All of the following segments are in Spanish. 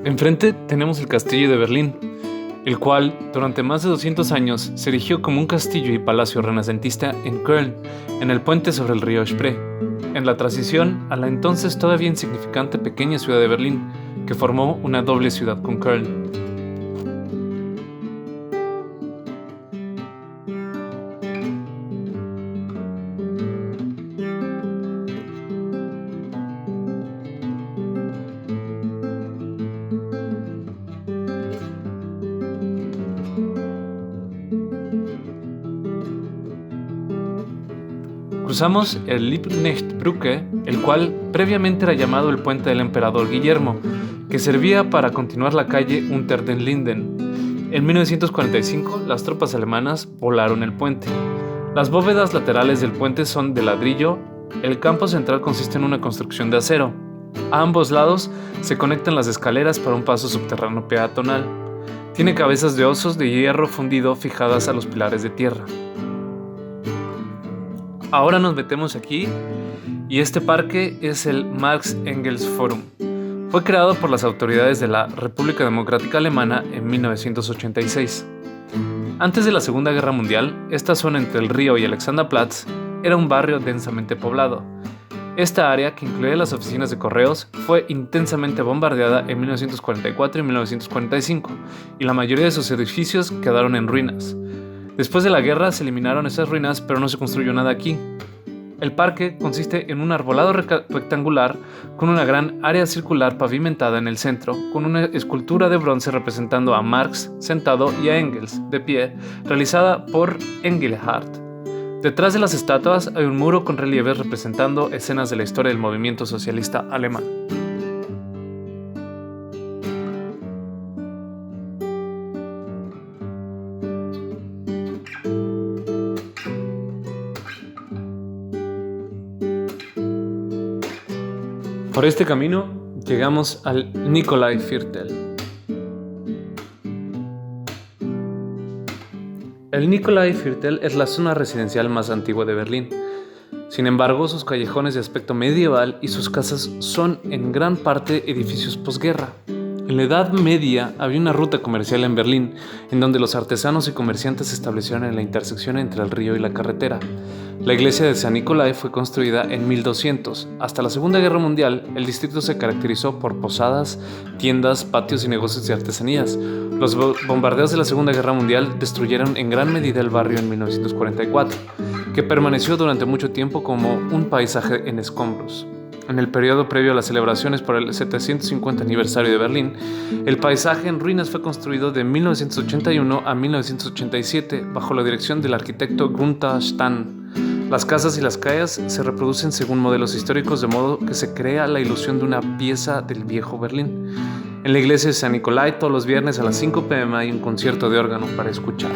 Enfrente tenemos el Castillo de Berlín, el cual durante más de 200 años se erigió como un castillo y palacio renacentista en Köln, en el puente sobre el río Spree, en la transición a la entonces todavía insignificante pequeña ciudad de Berlín, que formó una doble ciudad con Köln. Cruzamos el Liebknechtbrücke, el cual previamente era llamado el Puente del Emperador Guillermo, que servía para continuar la calle Unter den Linden. En 1945, las tropas alemanas volaron el puente. Las bóvedas laterales del puente son de ladrillo. El campo central consiste en una construcción de acero. A ambos lados se conectan las escaleras para un paso subterráneo peatonal. Tiene cabezas de osos de hierro fundido fijadas a los pilares de tierra. Ahora nos metemos aquí y este parque es el Marx-Engels-Forum. Fue creado por las autoridades de la República Democrática Alemana en 1986. Antes de la Segunda Guerra Mundial, esta zona entre el río y Alexanderplatz era un barrio densamente poblado. Esta área, que incluía las oficinas de correos, fue intensamente bombardeada en 1944 y 1945, y la mayoría de sus edificios quedaron en ruinas. Después de la guerra se eliminaron esas ruinas, pero no se construyó nada aquí. El parque consiste en un arbolado rectangular con una gran área circular pavimentada en el centro, con una escultura de bronce representando a Marx sentado y a Engels de pie, realizada por Engelhardt. Detrás de las estatuas hay un muro con relieves representando escenas de la historia del movimiento socialista alemán. Por este camino llegamos al Nikolaiviertel. El Nikolaiviertel es la zona residencial más antigua de Berlín. Sin embargo, sus callejones de aspecto medieval y sus casas son en gran parte edificios posguerra. En la Edad Media había una ruta comercial en Berlín, en donde los artesanos y comerciantes se establecieron en la intersección entre el río y la carretera. La iglesia de San Nicolai fue construida en 1200. Hasta la Segunda Guerra Mundial, el distrito se caracterizó por posadas, tiendas, patios y negocios de artesanías. Los bombardeos de la Segunda Guerra Mundial destruyeron en gran medida el barrio en 1944, que permaneció durante mucho tiempo como un paisaje en escombros. En el periodo previo a las celebraciones por el 750 aniversario de Berlín, el paisaje en ruinas fue construido de 1981 a 1987 bajo la dirección del arquitecto Gunther Stahn. Las casas y las calles se reproducen según modelos históricos, de modo que se crea la ilusión de una pieza del viejo Berlín. En la iglesia de San Nicolai, todos los viernes a las 5 p.m. hay un concierto de órgano para escuchar.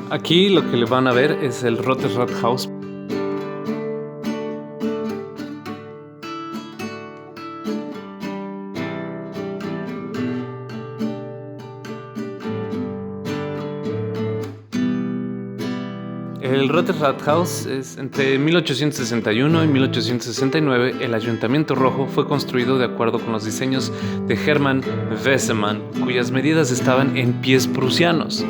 Aquí lo que le van a ver es el Rotes Rathaus. El Rotes Rathaus es entre 1861 y 1869. El Ayuntamiento Rojo fue construido de acuerdo con los diseños de Hermann Wessemann, cuyas medidas estaban en pies prusianos.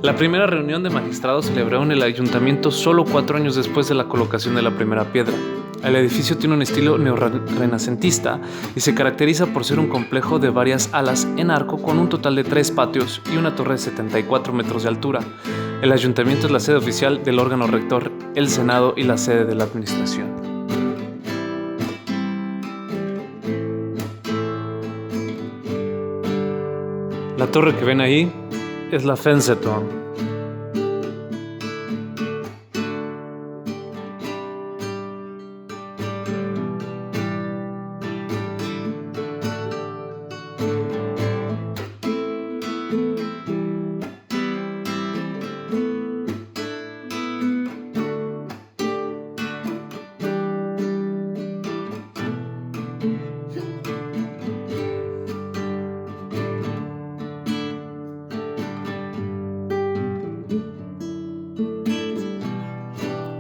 La primera reunión de magistrados se celebró en el ayuntamiento solo 4 años después de la colocación de la primera piedra. El edificio tiene un estilo neorrenacentista y se caracteriza por ser un complejo de varias alas en arco con un total de 3 patios y una torre de 74 metros de altura. El ayuntamiento es la sede oficial del órgano rector, el Senado y la sede de la administración. La torre que ven ahí es la Fensetón.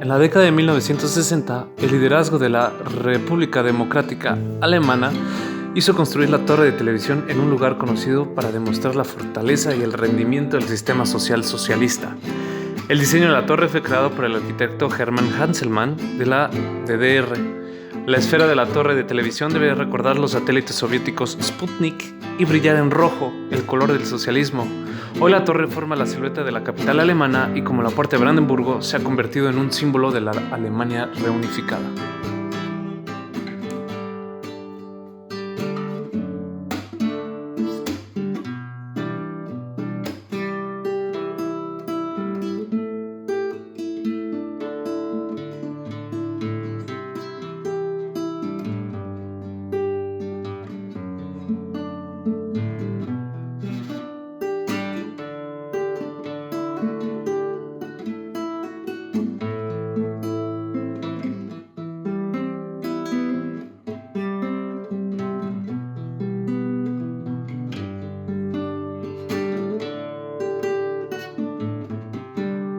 En la década de 1960, el liderazgo de la República Democrática Alemana hizo construir la torre de televisión en un lugar conocido para demostrar la fortaleza y el rendimiento del sistema social socialista. El diseño de la torre fue creado por el arquitecto Hermann Hanselmann de la DDR. La esfera de la torre de televisión debe recordar los satélites soviéticos Sputnik y brillar en rojo, el color del socialismo. Hoy la torre forma la silueta de la capital alemana y, como la Puerta de Brandenburgo, se ha convertido en un símbolo de la Alemania reunificada.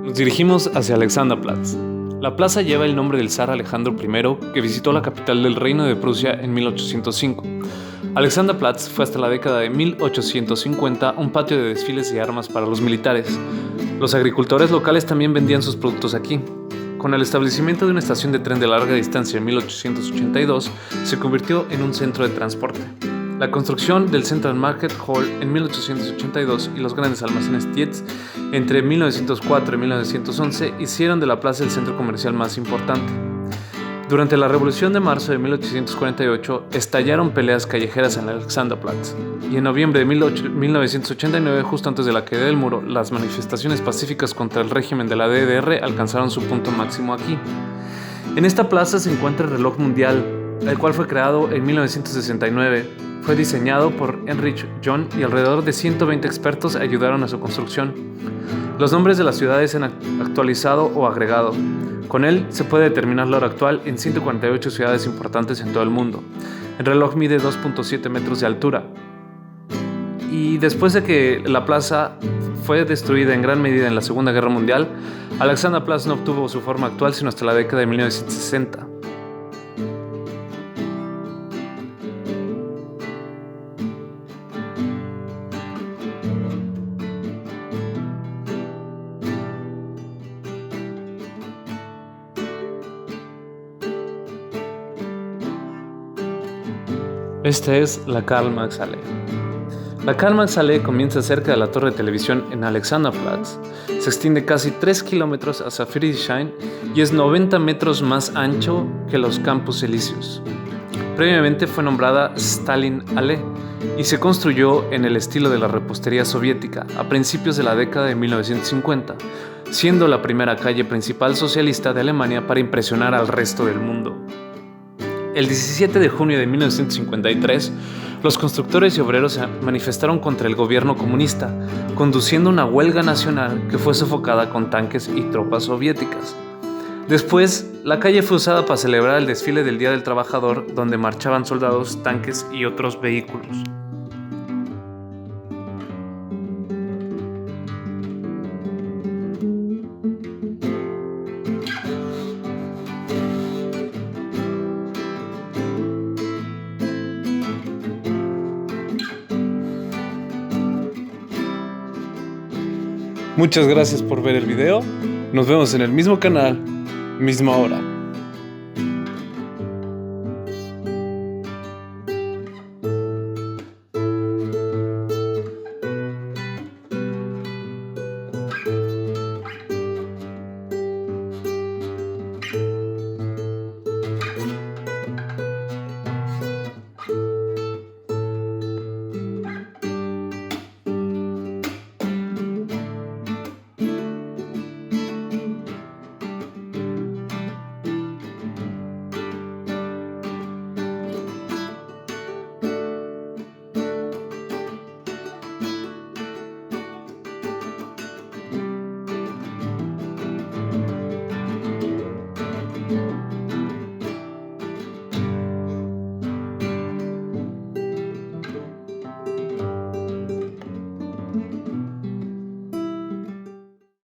Nos dirigimos hacia Alexanderplatz. La plaza lleva el nombre del zar Alejandro I, que visitó la capital del Reino de Prusia en 1805. Alexanderplatz fue hasta la década de 1850 un patio de desfiles y armas para los militares. Los agricultores locales también vendían sus productos aquí. Con el establecimiento de una estación de tren de larga distancia en 1882, se convirtió en un centro de transporte. La construcción del Central Market Hall en 1882 y los grandes almacenes Tietz entre 1904 y 1911 hicieron de la plaza el centro comercial más importante. Durante la Revolución de marzo de 1848 estallaron peleas callejeras en Alexanderplatz, y en noviembre de 1989, justo antes de la caída del muro, las manifestaciones pacíficas contra el régimen de la DDR alcanzaron su punto máximo aquí. En esta plaza se encuentra el reloj mundial, el cual fue creado en 1969. Fue diseñado por Heinrich John y alrededor de 120 expertos ayudaron a su construcción. Los nombres de las ciudades se han actualizado o agregado. Con él se puede determinar la hora actual en 148 ciudades importantes en todo el mundo. El reloj mide 2.7 metros de altura. Y después de que la plaza fue destruida en gran medida en la Segunda Guerra Mundial, Alexanderplatz no obtuvo su forma actual sino hasta la década de 1960. Esta es la Karl-Marx-Allee. La Karl-Marx-Allee comienza cerca de la torre de televisión en Alexanderplatz, se extiende casi 3 kilómetros hacia Friedrichshain y es 90 metros más ancho que los Campos Elíseos. Previamente fue nombrada Stalin-Allee y se construyó en el estilo de la repostería soviética a principios de la década de 1950, siendo la primera calle principal socialista de Alemania para impresionar al resto del mundo. El 17 de junio de 1953, los constructores y obreros se manifestaron contra el gobierno comunista, conduciendo una huelga nacional que fue sofocada con tanques y tropas soviéticas. Después, la calle fue usada para celebrar el desfile del Día del Trabajador, donde marchaban soldados, tanques y otros vehículos. Muchas gracias por ver el video. Nos vemos en el mismo canal, misma hora.